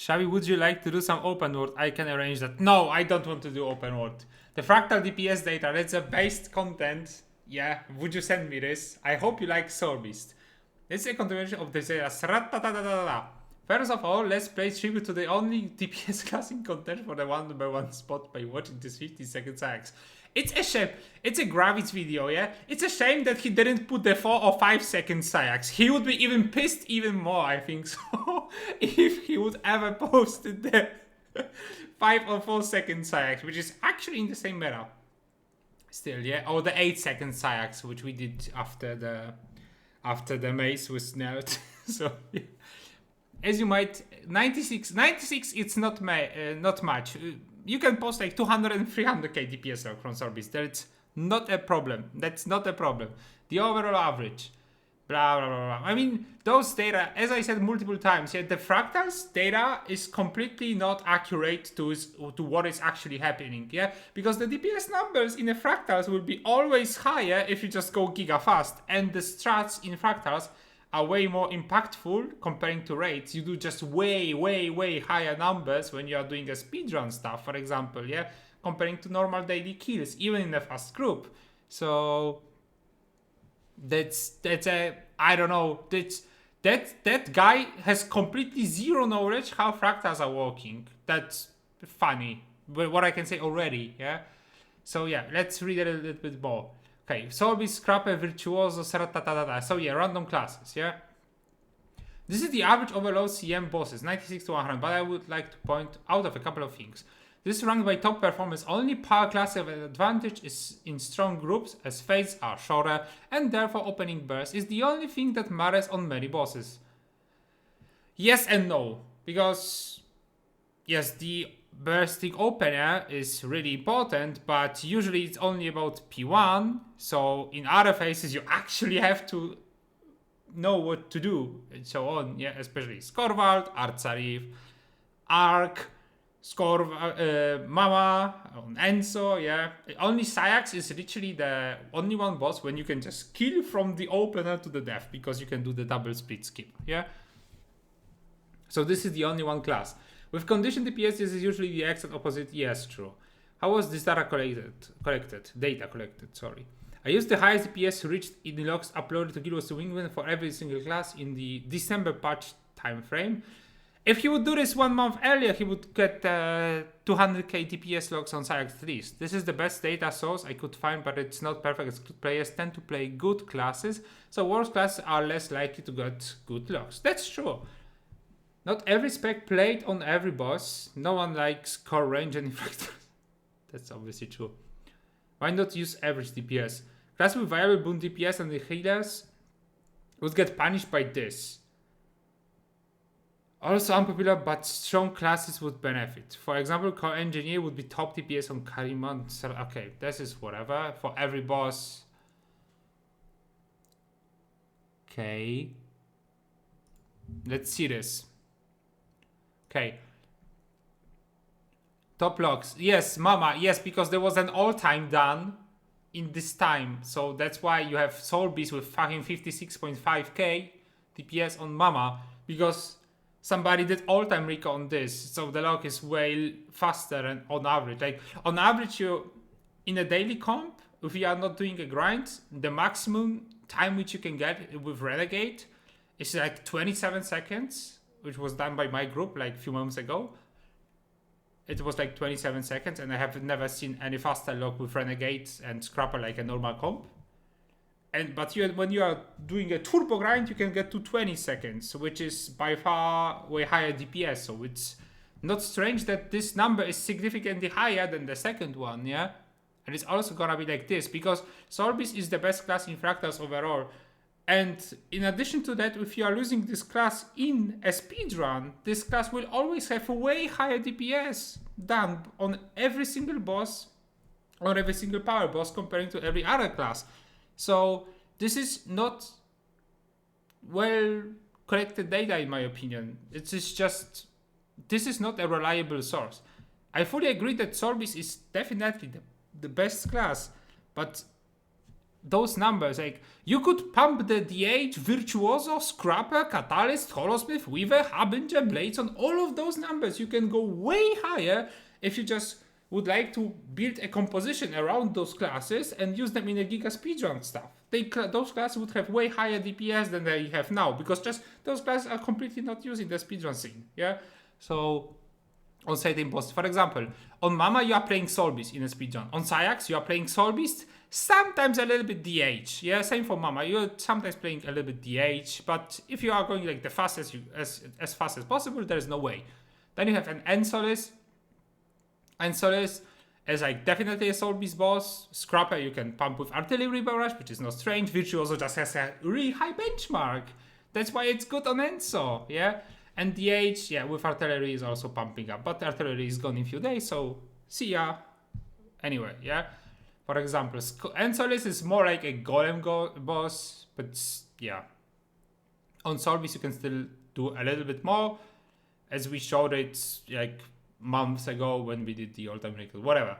Xavi, would you like to do some open world? I can arrange that. No, I don't want to do open world. The Fractal DPS data, that's a based content. Yeah, would you send me this? I hope you like Soulbeast. It's a continuation of the data. First of all, let's pay tribute to the only DPS class in content for the 1/1 spot by watching this 50-second sax. It's a shame. It's a Gravit's video, yeah? It's a shame that he didn't put the 4 or 5 second Sayax. He would be even pissed even more, I think so, if he would ever posted the 5 or 4 second Sayax, which is actually in the same meta. Still, yeah? Or the 8 second Sayax, which we did after the mace was nerfed. So, yeah. As you might, 96, it's not much. You can post like 200 and 300k DPS log from Soulbeast. That's not a problem. That's not a problem. The overall average, blah, blah, blah, blah. I mean, those data, as I said multiple times, yeah, the Fractals data is completely not accurate to what is actually happening, yeah? Because the DPS numbers in the Fractals will be always higher if you just go giga fast. And the strats in Fractals are way more impactful comparing to raids. You do just way higher numbers when you are doing a speedrun stuff, for example, yeah, comparing to normal daily kills, even in a fast group. So that's a, I don't know, that guy has completely zero knowledge how fractals are working. That's funny, but what I can say already, yeah. So yeah, let's read a little bit more. Okay, Soulbeast, Scrapper, Virtuoso, Saratatata. So yeah, random classes, yeah? This is the average overload CM bosses, 96 to 100, but I would like to point out of a couple of things. This is ranked by top performance. Only power class of an advantage is in strong groups, as fates are shorter, and therefore opening burst is the only thing that matters on many bosses. Yes and no, because yes, the bursting opener is really important, but usually it's only about P1, so in other phases you actually have to know what to do and so on, yeah, especially Skorvald, Artsarif, Ark, Mama, Enzo, yeah. Only Sayax is literally the only one boss when you can just kill from the opener to the death, because you can do the double split skip, yeah. So this is the only one class. With condition DPS, this is usually the exact opposite. Yes, true. How was this data collected? Data collected, sorry. I used the highest DPS reached in the logs uploaded to Guild Wing for every single class in the December patch time frame. If he would do this 1 month earlier, he would get 200k DPS logs on Sayax at least. This is the best data source I could find, but it's not perfect as good players tend to play good classes, so worse classes are less likely to get good logs. That's true. Not every spec played on every boss. No one likes core range and Fractals. That's obviously true. Why not use average DPS? Class with viable boon DPS and the healers would get punished by this. Also unpopular, but strong classes would benefit. For example, core engineer would be top DPS on Kariman. Okay, this is whatever. For every boss. Okay. Let's see this. Okay. Top logs. Yes, Mama. Yes, because there was an all-time done in this time. So that's why you have Soulbeast with fucking 56.5k DPS on Mama. Because somebody did all-time recon on this. So the log is way faster and on average. Like, on average, you in a daily comp, if you are not doing a grind, the maximum time which you can get with Renegade is like 27 seconds. Which was done by my group like a few months ago. It was like 27 seconds, and I have never seen any faster log with Renegades and Scrapper like a normal comp. But when you are doing a turbo grind, you can get to 20 seconds, which is by far way higher DPS. So it's not strange that this number is significantly higher than the second one, yeah? And it's also gonna be like this, because Soulbeast is the best class in Fractals overall. And in addition to that, if you are losing this class in a speedrun, this class will always have a way higher DPS done on every single boss or every single power boss comparing to every other class. So this is not well collected data in my opinion. It is just, this is not a reliable source. I fully agree that Soulbeast is definitely the best class, but those numbers, like you could pump the DH, Virtuoso, Scrapper, Catalyst, Holosmith, Weaver, Harbinger, Blades on all of those numbers. You can go way higher if you just would like to build a composition around those classes and use them in a Giga speedrun stuff. Those classes would have way higher DPS than they have now, because just those classes are completely not used in the speedrun scene. Yeah, so on certain bosses, for example, on Mama you are playing Soulbeast in a speedrun. On Sayax you are playing Soulbeast, sometimes a little bit DH. Yeah, same for Mama. You're sometimes playing a little bit DH, but if you are going like the fastest as fast as possible, there is no way. Then you have an Ensolis. Ensolis is like definitely a Soulbeast boss. Scrapper you can pump with Artillery Barrage, which is not strange. Virtuoso just has a really high benchmark. That's why it's good on Enso, yeah? And DH, yeah, with Artillery is also pumping up. But Artillery is gone in a few days, so see ya. Anyway, yeah? For example, Ensolis is more like a Golem boss, but yeah. On Soulbeast you can still do a little bit more, as we showed it like months ago when we did the all-time record, whatever.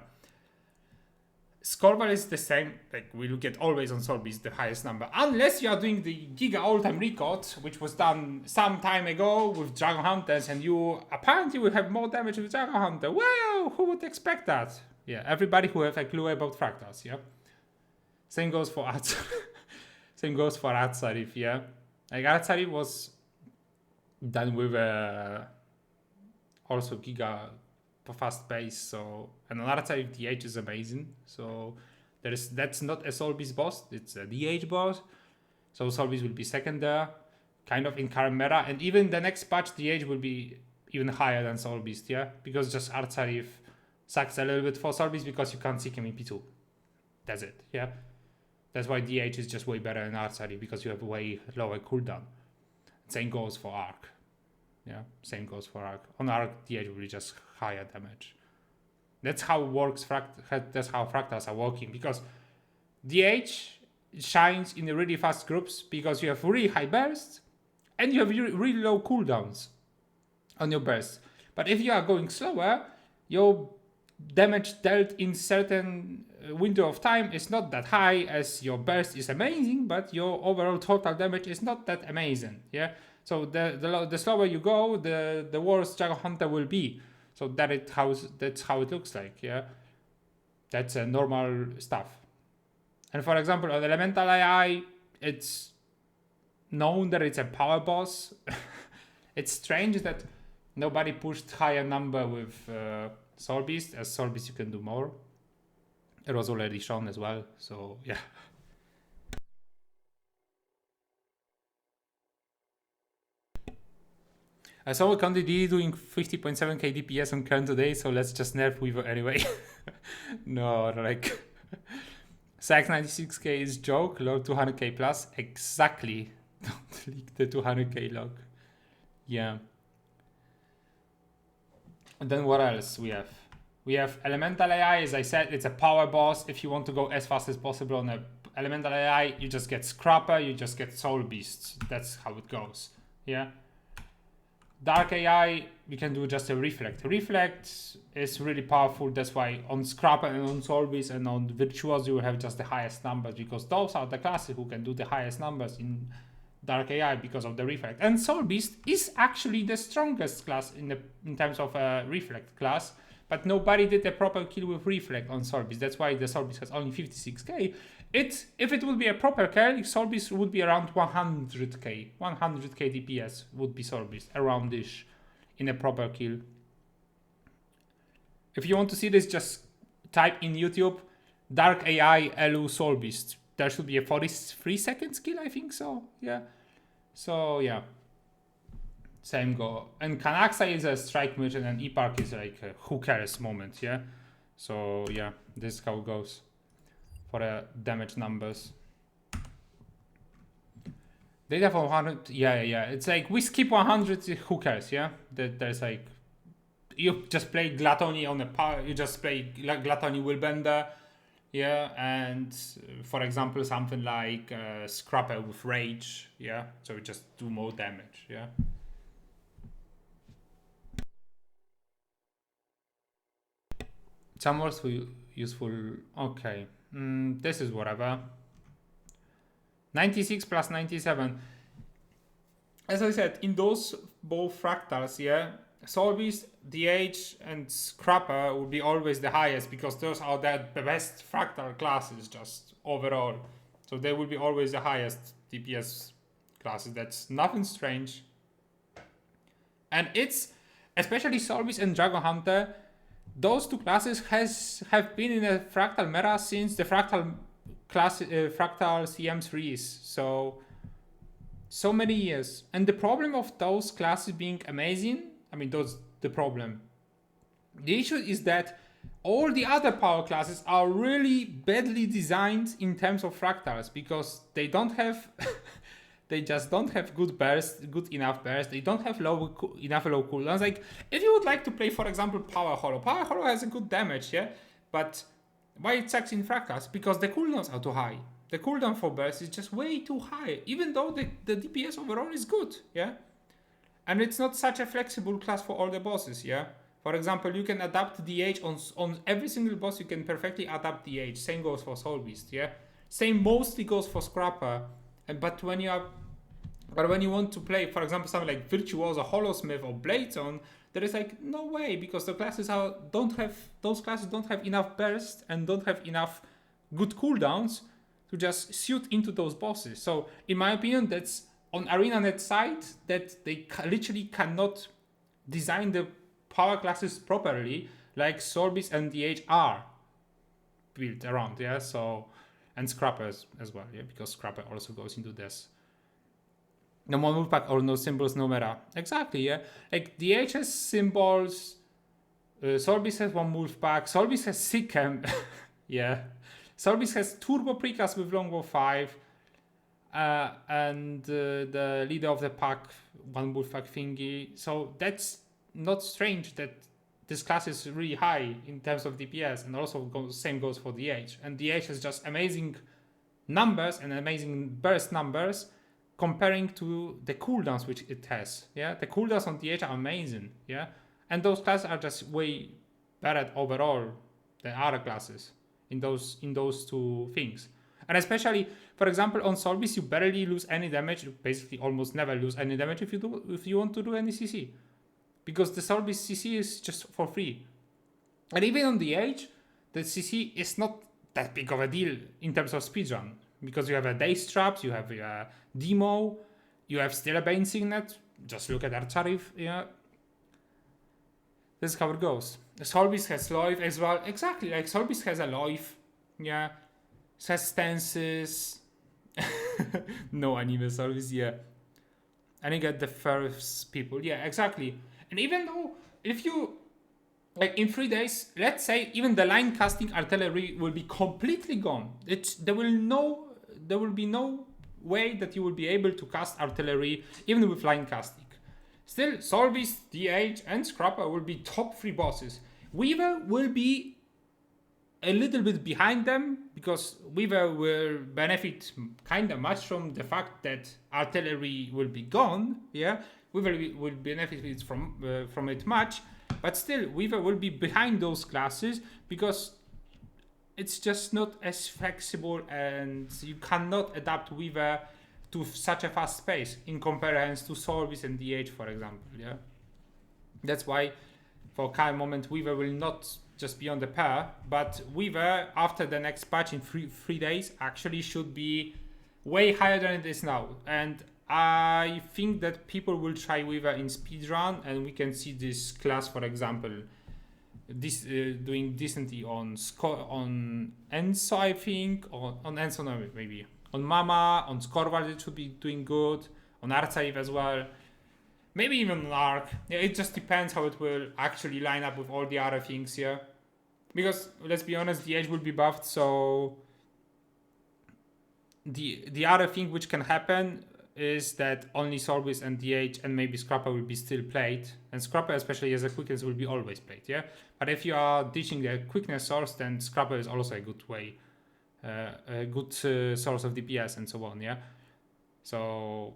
Scorval is the same, like we look at always on Soulbeast the highest number, unless you are doing the Giga all-time record, which was done some time ago with Dragon Hunters, and you apparently will have more damage with Dragon Hunter. Wow, who would expect that? Yeah, everybody who has a clue about Fractals, yeah. Same goes for Same goes for Atzarif, yeah. Like Atzarif was done with also Giga fast pace, so and another type DH is amazing. So that's not a Soulbeast boss, it's a DH boss. So Soulbeast will be second there, kind of in current meta, and even the next patch DH will be even higher than Soulbeast, yeah? Because just Artsarif sucks a little bit for Soulbeast because you can't seek him in P2. That's it, yeah? That's why DH is just way better than Artsarif, because you have way lower cooldown. Same goes for Arc. Yeah, same goes for Arc. On Arc, DH will be just higher damage. That's how it works. That's how Fractals are working, because DH shines in the really fast groups because you have really high bursts and you have really low cooldowns on your bursts. But if you are going slower, your damage dealt in certain window of time is not that high, as your burst is amazing, but your overall total damage is not that amazing. Yeah. So the slower you go, the worse Dragon Hunter will be. So that's how it looks like, yeah. That's normal stuff. And for example, on Elemental AI, it's known that it's a power boss. It's strange that nobody pushed higher number with Soulbeast. As Soulbeast you can do more. It was already shown as well, so yeah. I saw a Conti doing 50.7k DPS on current today, so let's just nerf Weaver anyway. No, like Sax 96k is joke, log 200k plus. Exactly. Don't leak the 200k log. Yeah. And then what else we have? We have Elemental AI, as I said, it's a power boss. If you want to go as fast as possible on a Elemental AI, you just get Scrapper, you just get Soulbeast. That's how it goes. Yeah. Dark AI, you can do just a Reflect. Reflect is really powerful. That's why on Scrapper and on Soulbeast and on Virtuoso you will have just the highest numbers, because those are the classes who can do the highest numbers in Dark AI because of the Reflect. And Soulbeast is actually the strongest class in terms of a Reflect class, but nobody did a proper kill with Reflect on Soulbeast. That's why the Soulbeast has only 56k. If it would be a proper kill, Soulbeast would be around 100k. 100k DPS would be Soulbeast, around this, in a proper kill. If you want to see this, just type in YouTube Dark AI Elu Soulbeast. There should be a 43 seconds kill, I think so. Yeah. So yeah. Same go. And Kanaxa is a strike merchant and Epark is like a who cares moment, yeah. So yeah, this is how it goes for damage numbers. Data for 100, yeah. It's like we skip 100, who cares, yeah? There's like, you just play Gluttony on a power, you just play Gluttony Willbender, yeah, and for example, something like Scrapper with Rage, yeah, so we just do more damage, yeah. Some words for useful, okay, this is whatever. 96 plus 97. As I said, in those both fractals, yeah, Soulbeast, DH, and Scrapper will be always the highest because those are the best fractal classes just overall. So they will be always the highest DPS classes. That's nothing strange. And it's, especially Soulbeast and Dragon Hunter, those two classes have been in a fractal meta since the fractal class, fractal CM3s. So many years. And the problem of those classes being amazing, I mean, the problem. The issue is that all the other power classes are really badly designed in terms of fractals because they don't have, they just don't have good enough burst. They don't have enough low cooldowns. Like, if you would like to play, for example, Power Hollow has a good damage, yeah? But why it sucks in fractals? Because the cooldowns are too high. The cooldown for burst is just way too high, even though the DPS overall is good, yeah? And it's not such a flexible class for all the bosses, yeah? For example, you can adapt DH on every single boss, you can perfectly adapt DH. Same goes for Soulbeast, yeah? Same mostly goes for Scrapper. But when you want to play, for example, something like Virtuoso, Holosmith, or Bladezone, there is like no way because those classes don't have enough burst and don't have enough good cooldowns to just suit into those bosses. So in my opinion, that's on ArenaNet side that they literally cannot design the power classes properly like Soulbeast and DH are built around, yeah? So, and Scrappers as well, yeah? Because Scrapper also goes into this. No more move pack or no symbols, no meta. Exactly, yeah? Like DH has symbols, Soulbeast has one move pack, Soulbeast has sick camp, yeah? Soulbeast has turbo precast with longbow 5, and the leader of the pack, one wolf pack thingy. So that's not strange that this class is really high in terms of DPS, and also same goes for DH. And DH has just amazing numbers and amazing burst numbers comparing to the cooldowns which it has. Yeah, the cooldowns on DH are amazing. Yeah, and those classes are just way better overall than other classes in those two things. And especially, for example, on Soulbeast, you barely lose any damage. You basically almost never lose any damage if you want to do any CC, because the Soulbeast CC is just for free. And even on the Edge, the CC is not that big of a deal in terms of speedrun, because you have a Daze Traps, you have a Demo, you have still a Bane Signet. Just look at Archarif, yeah. This is how it goes. Soulbeast has Loif as well. Exactly, like Soulbeast has a Loif, yeah. It has stances. No anime Soulbeast, yeah. And you get the first people, yeah, exactly. And even though, if you, like in 3 days, let's say even the line casting artillery will be completely gone. There will be no way that you will be able to cast artillery even with line casting. Still, Soulbeast, DH, and Scrapper will be top 3 bosses. Weaver will be a little bit behind them because Weaver will benefit kind of much from the fact that artillery will be gone. Yeah, Weaver will benefit from it much, but still Weaver will be behind those classes because it's just not as flexible, and you cannot adapt Weaver to such a fast pace in comparison to Soulbeast and DH, for example. Yeah, that's why for current moment Weaver will not just be on the pair, but Weaver after the next patch in 3 days actually should be way higher than it is now. And I think that people will try Weaver in speedrun, and we can see this class, for example, this doing decently on Enso, I think, or on Enso, no, maybe on Mama, on Scorval it should be doing good, on Archive as well, maybe even on Arc. Yeah, it just depends how it will actually line up with all the other things here. Because let's be honest, the Edge will be buffed, so the other thing which can happen is that only Soulbeast and DH and maybe Scrapper will be still played, and Scrapper, especially as a quickness, will be always played. Yeah, but if you are ditching the quickness source, then Scrapper is also a good way, a good source of DPS and so on. Yeah, so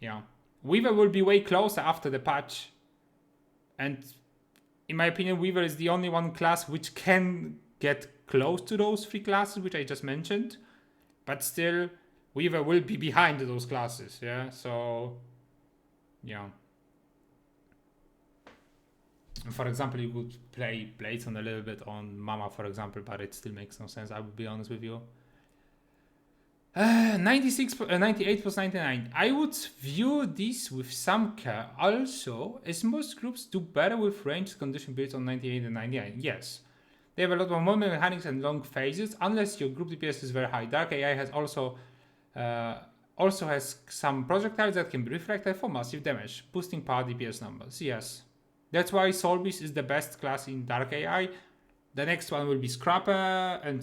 yeah, Weaver will be way closer after the patch, and in my opinion, Weaver is the only one class which can get close to those 3 classes which I just mentioned, but still Weaver will be behind those classes, yeah? So, yeah. For example, you could play Blades on a little bit on Mama, for example, but it still makes no sense, I would be honest with you. 98 plus 99. I would view this with some care. Also, as most groups do better with ranged condition builds on 98 and 99. Yes. They have a lot of movement mechanics and long phases, unless your group DPS is very high. Dark AI has also has some projectiles that can be reflected for massive damage, boosting power DPS numbers. Yes. That's why Soulbeast is the best class in Dark AI. The next one will be Scrapper and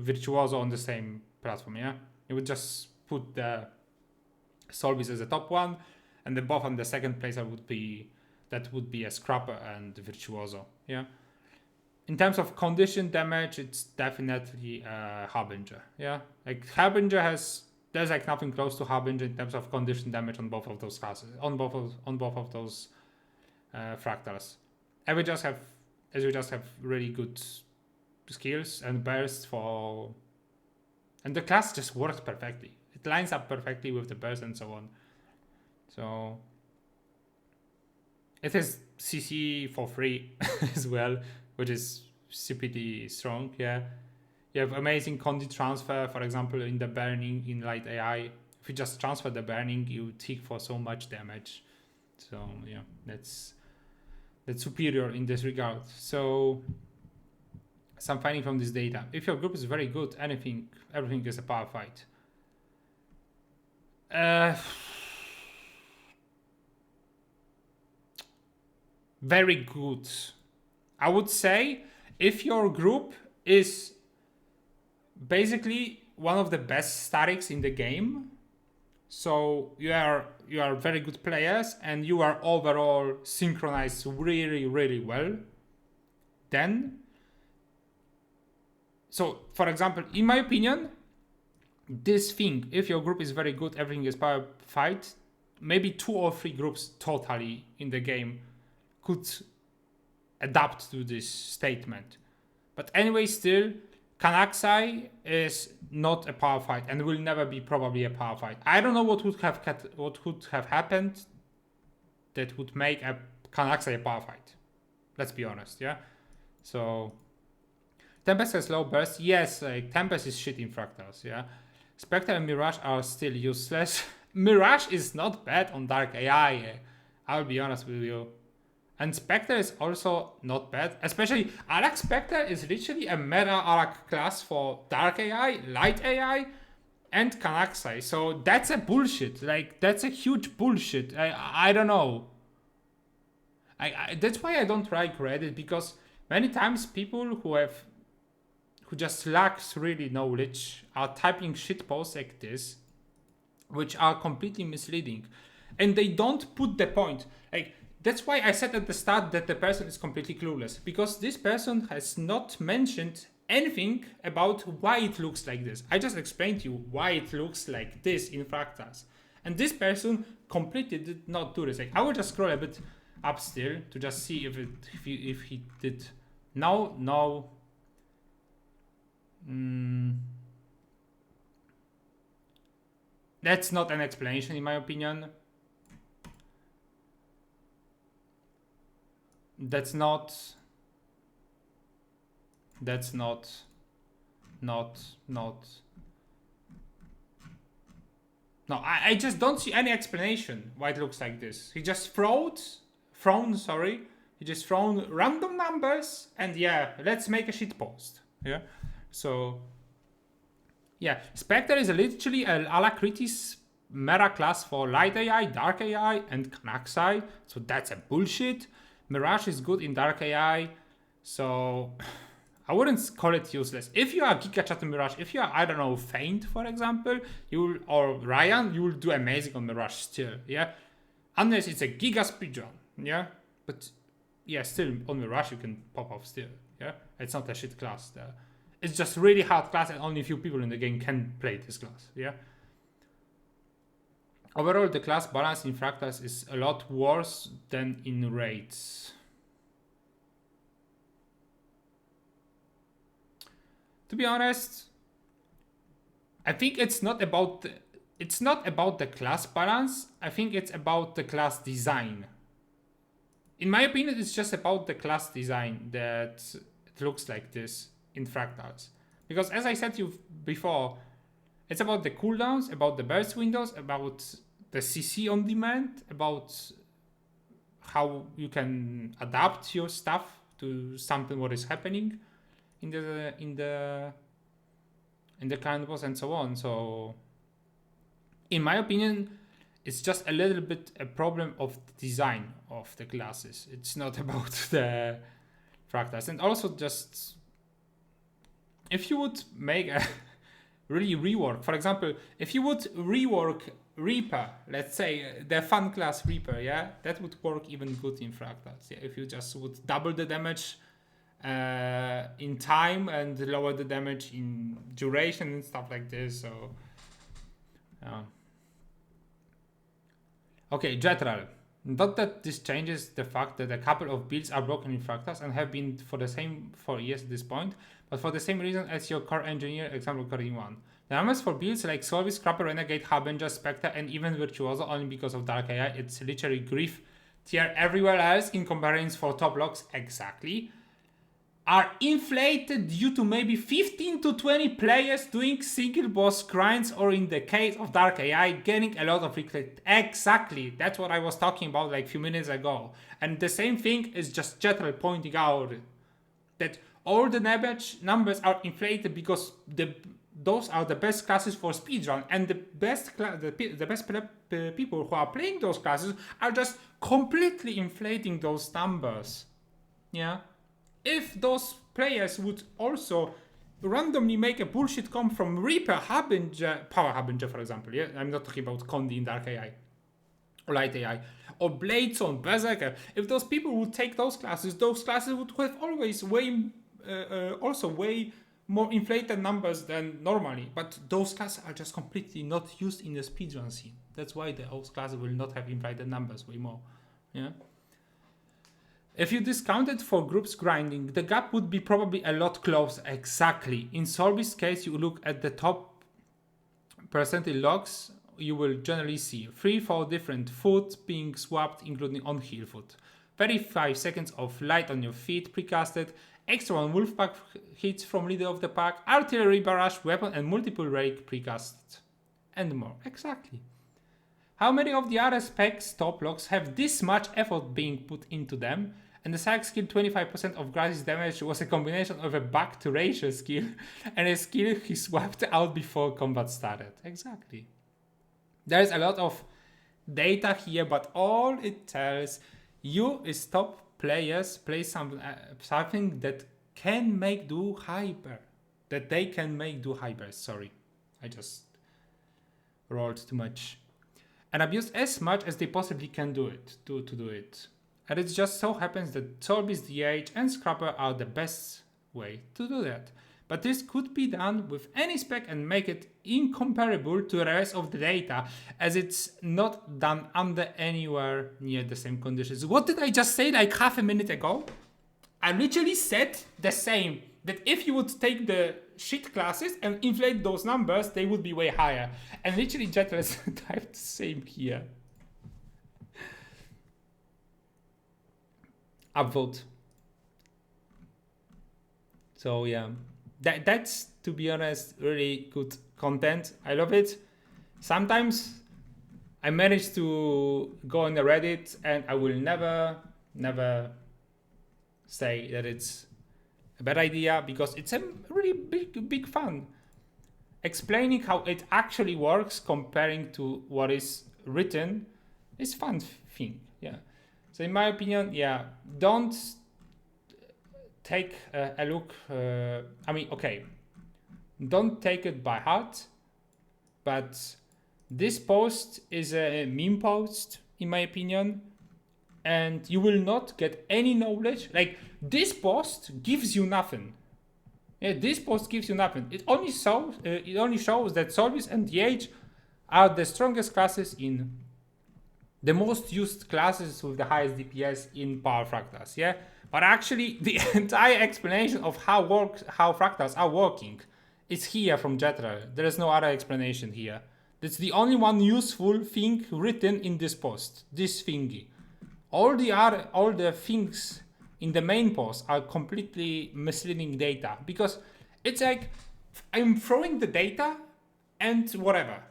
Virtuoso on the same platform, yeah? You would just put the Soulbeast as the top one, and the both on the second place would be a Scrapper and Virtuoso, yeah? In terms of condition damage, it's definitely a Harbinger, yeah? Like Harbinger there's like nothing close to Harbinger in terms of condition damage on both of those classes, on both of those fractals. And we just have really good skills and bursts for, and the class just works perfectly. It lines up perfectly with the burst and so on. So it has CC for free as well, which is stupidly strong. Yeah, you have amazing condi transfer, for example, in the burning in light AI. If you just transfer the burning, you tick for so much damage. So yeah, that's superior in this regard. So some finding from this data: if your group is very good, everything is a power fight. Very good. I would say if your group is basically one of the best statics in the game, so you are very good players and you are overall synchronized really, really well, then, so for example, in my opinion, this thing, if your group is very good, everything is power fight, maybe 2 or 3 groups totally in the game could adapt to this statement. But anyway, still, Kanaxai is not a power fight and will never be probably a power fight. I don't know what would have happened that would make a Kanaxai a power fight. Let's be honest, yeah? So Tempest has low burst. Yes, Tempest is shit in Fractals, yeah? Spectre and Mirage are still useless. Mirage is not bad on Dark AI, I'll be honest with you. And Spectre is also not bad. Especially Arak Spectre is literally a meta Arak class for Dark AI, Light AI, and Kanaxai. So that's a bullshit. Like, that's a huge bullshit. I don't know. That's why I don't like Reddit, because many times people who just lacks really knowledge are typing shit posts like this, which are completely misleading. And they don't put the point. Like, that's why I said at the start that the person is completely clueless, because this person has not mentioned anything about why it looks like this. I just explained to you why it looks like this in Fractals. And this person completely did not do this. Like, I will just scroll a bit up still to just see if he did. No. That's not an explanation in my opinion. That's not. No, I just don't see any explanation why it looks like this. He just thrown, He just thrown random numbers and yeah, let's make a shit post. Yeah, so yeah, Spectre is literally an Alacrity's meta class for Light AI, Dark AI, and Kanaxai. So that's a bullshit. Mirage is good in Dark AI, so I wouldn't call it useless. If you are Giga Chat Mirage, if you are, I don't know, Feint, for example, or Ryan, you will do amazing on Mirage still, yeah? Unless it's a Giga speedrun, yeah? But yeah, still on Mirage you can pop off still, yeah? It's not a shit class. It's just really hard class and only a few people in the game can play this class, yeah? Overall, the class balance in Fractals is a lot worse than in raids. To be honest, I think it's not about the class balance. I think it's about the class design. In my opinion, it's just about the class design that it looks like this in Fractals. Because as I said to you before, it's about the cooldowns, about the burst windows, about the CC on demand, about how you can adapt your stuff to something what is happening in the current boss and so on. So in my opinion, it's just a little bit a problem of the design of the classes. It's not about the Fractals. And also just if you would make a really rework, for example, if you would rework Reaper, let's say the fun class Reaper, yeah, that would work even good in Fractals. Yeah, if you just would double the damage in time and lower the damage in duration and stuff like this. So okay, Jetral. Not that this changes the fact that a couple of builds are broken in Fractals and have been for the same for years at this point, but for the same reason as your core engineer example occurring one. The numbers for builds like Soulbeast, Scrapper, Renegade, Harbinger, Spectre, and even Virtuoso only because of Dark AI, it's literally grief tier everywhere else in comparisons for top locks exactly, are inflated due to maybe 15 to 20 players doing single boss grinds, or in the case of Dark AI, getting a lot of reclaimed. Exactly, that's what I was talking about like a few minutes ago. And the same thing is just Jetral pointing out that all the numbers are inflated because those are the best classes for speedrun, and the best people who are playing those classes are just completely inflating those numbers. Yeah. If those players would also randomly make a bullshit comp from Reaper, Harbinger, Power Harbinger, for example, yeah, I'm not talking about Condi in Dark AI or Light AI, or Bladezone, Berserker. If those people would take those classes would have always way more inflated numbers than normally. But those classes are just completely not used in the speedrun scene. That's why those classes will not have inflated numbers way more. Yeah. If you discounted for groups grinding, the gap would be probably a lot closer. Exactly. In Soulbeast's case, you look at the top percentile logs, you will generally see 3-4 different foot being swapped, including on heel foot. 35 seconds of light on your feet precasted, extra 1 wolfpack hits from leader of the pack, artillery barrage, weapon, and multiple rake precast, and more. Exactly. How many of the other specs top logs have this much effort being put into them? And the Sack skill 25% of Grass's damage was a combination of a back to ratio skill and a skill he swapped out before combat started. Exactly. There's a lot of data here, but all it tells you is top players play something that can make do hyper. That they can make do hyper. Sorry, I just rolled too much. And abuse as much as they possibly can do it, to do it. And it just so happens that Soulbeast, DH, and Scrapper are the best way to do that. But this could be done with any spec and make it incomparable to the rest of the data, as it's not done under anywhere near the same conditions. What did I just say like half a minute ago? I literally said the same, that if you would take the shit classes and inflate those numbers, they would be way higher. And literally Jetras typed the same here. Upvote. So yeah, that's, to be honest, really good content. I love it. Sometimes I manage to go on the Reddit and I will never say that it's a bad idea, because it's a really big fun. Explaining how it actually works comparing to what is written is fun thing. Yeah. So in my opinion, yeah, don't take a look. Okay, don't take it by heart, but this post is a meme post, in my opinion, and you will not get any knowledge. Like, this post gives you nothing. Yeah, this post gives you nothing. It only shows that Soulbeast and DH are the strongest classes in the most used classes with the highest DPS in Power Fractals. Yeah, but actually the entire explanation of how Fractals are working It's here from Jetrel. There is no other explanation here. That's the only one useful thing written in this post. This thingy. All the things in the main post are completely misleading data, because it's like I'm throwing the data and whatever,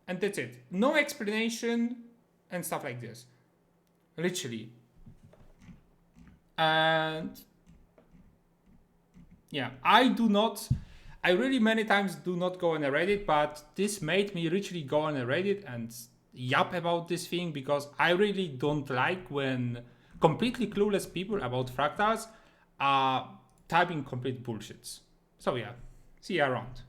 and that's it. No explanation and stuff like this. Literally. And yeah, I really many times do not go on a Reddit, but this made me literally go on a Reddit and yap about this thing, because I really don't like when completely clueless people about fractals are typing complete bullshits. So yeah, see you around.